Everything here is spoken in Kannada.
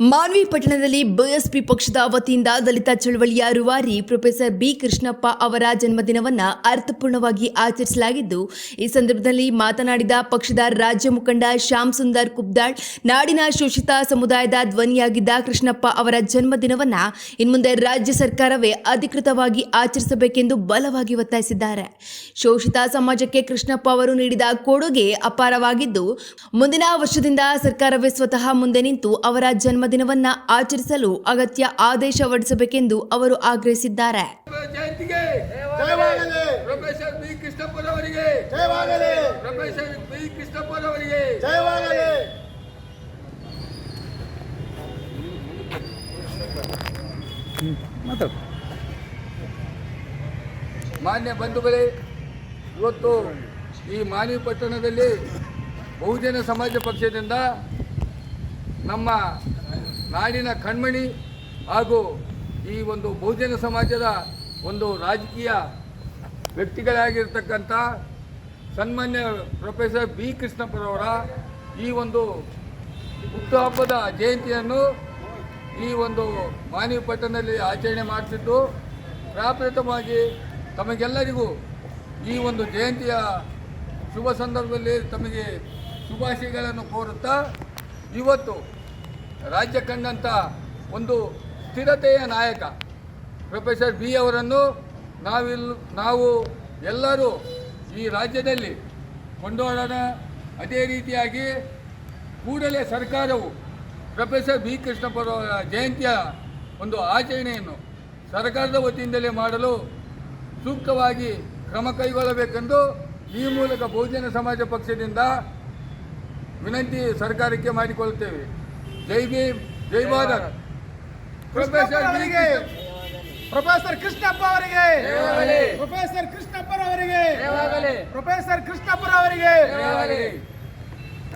ಮಾನ್ವಿ ಪಟ್ಟಣದಲ್ಲಿ ಬಿಎಸ್ಪಿ ಪಕ್ಷದ ವತಿಯಿಂದ ದಲಿತ ಚಳವಳಿಯ ರೂವಾರಿ ಪ್ರೊಫೆಸರ್ ಬಿ ಕೃಷ್ಣಪ್ಪ ಅವರ ಜನ್ಮದಿನವನ್ನು ಅರ್ಥಪೂರ್ಣವಾಗಿ ಆಚರಿಸಲಾಗಿದ್ದು, ಈ ಸಂದರ್ಭದಲ್ಲಿ ಮಾತನಾಡಿದ ಪಕ್ಷದ ರಾಜ್ಯ ಮುಖಂಡ ಶ್ಯಾಮ್ ಸುಂದರ್ ಕುಬ್ದಾಳ್, ನಾಡಿನ ಶೋಷಿತ ಸಮುದಾಯದ ಧ್ವನಿಯಾಗಿದ್ದ ಕೃಷ್ಣಪ್ಪ ಅವರ ಜನ್ಮದಿನವನ್ನು ಇನ್ಮುಂದೆ ರಾಜ್ಯ ಸರ್ಕಾರವೇ ಅಧಿಕೃತವಾಗಿ ಆಚರಿಸಬೇಕೆಂದು ಬಲವಾಗಿ ಒತ್ತಾಯಿಸಿದ್ದಾರೆ. ಶೋಷಿತ ಸಮಾಜಕ್ಕೆ ಕೃಷ್ಣಪ್ಪ ಅವರು ನೀಡಿದ ಕೊಡುಗೆ ಅಪಾರವಾಗಿದ್ದು, ಮುಂದಿನ ವರ್ಷದಿಂದ ಸರ್ಕಾರವೇ ಸ್ವತಃ ಮುಂದೆ ನಿಂತು ಅವರ ಜನ್ಮದಿನವನ್ನ ಆಚರಿಸಲು ಅಗತ್ಯ ಆದೇಶ ಹೊರಡಿಸಬೇಕೆಂದು ಅವರು ಆಗ್ರಹಿಸಿದ್ದಾರೆ. ಪ್ರೊಫೆಸರ್ ಬಿ ಕೃಷ್ಣಪ್ಪರವರಿಗೆ ಪ್ರೊಫೆಸರ್ ಬಿ ಕೃಷ್ಣಪ್ಪರವರಿಗೆ ಮಾನ್ಯ ಬಂಧುಗಳೇ, ಇವತ್ತು ಈ ಮಾನ್ವಿ ಪಟ್ಟಣದಲ್ಲಿ ಬಹುಜನ ಸಮಾಜ ಪಕ್ಷದಿಂದ ನಮ್ಮ ನಾಡಿನ ಕಣ್ಮಣಿ ಹಾಗೂ ಈ ಒಂದು ಬಹುಜನ ಸಮಾಜದ ಒಂದು ರಾಜಕೀಯ ವ್ಯಕ್ತಿಗಳಾಗಿರ್ತಕ್ಕಂಥ ಸನ್ಮಾನ್ಯ ಪ್ರೊಫೆಸರ್ ಬಿ ಕೃಷ್ಣಪ್ಪರವರ ಈ ಒಂದು ಹುಟ್ಟುಹಬ್ಬದ ಜಯಂತಿಯನ್ನು ಈ ಒಂದು ಮಾನ್ವಿ ಪಟ್ಟಣದಲ್ಲಿ ಆಚರಣೆ ಮಾಡ್ತಿದ್ದು, ಪ್ರಪ್ರಥಮವಾಗಿ ತಮಗೆಲ್ಲರಿಗೂ ಈ ಒಂದು ಜಯಂತಿಯ ಶುಭ ಸಂದರ್ಭದಲ್ಲಿ ತಮಗೆ ಶುಭಾಶಯಗಳನ್ನು ಕೋರುತ್ತಾ, ಇವತ್ತು ರಾಜ್ಯ ಕಂಡಂಥ ಒಂದು ಸ್ಥಿರತೆಯ ನಾಯಕ ಪ್ರೊಫೆಸರ್ ಬಿ ಅವರನ್ನು ನಾವು ಎಲ್ಲರೂ ಈ ರಾಜ್ಯದಲ್ಲಿ ಕೊಂಡೋಡೋಣ. ಅದೇ ರೀತಿಯಾಗಿ ಕೂಡಲೇ ಸರ್ಕಾರವು ಪ್ರೊಫೆಸರ್ ಬಿ ಕೃಷ್ಣಪ್ಪರವರ ಜಯಂತಿಯ ಒಂದು ಆಚರಣೆಯನ್ನು ಸರ್ಕಾರದ ವತಿಯಿಂದಲೇ ಮಾಡಲು ಸೂಕ್ತವಾಗಿ ಕ್ರಮ ಕೈಗೊಳ್ಳಬೇಕೆಂದು ಈ ಮೂಲಕ ಬಹುಜನ ಸಮಾಜ ಪಕ್ಷದಿಂದ ವಿನಂತಿ ಸರ್ಕಾರಕ್ಕೆ ಮಾಡಿಕೊಳ್ಳುತ್ತೇವೆ. ಜೈ ಭೀಮ್, ಜೈ ಭಾರತ್. ಪ್ರೊಫೆಸರ್ ಕೃಷ್ಣಪ್ಪ ಅವರಿಗೆ, ಪ್ರೊಫೆಸರ್ ಕೃಷ್ಣಪ್ಪರವರಿಗೆ, ಪ್ರೊಫೆಸರ್ ಕೃಷ್ಣಪ್ಪರವರಿಗೆ.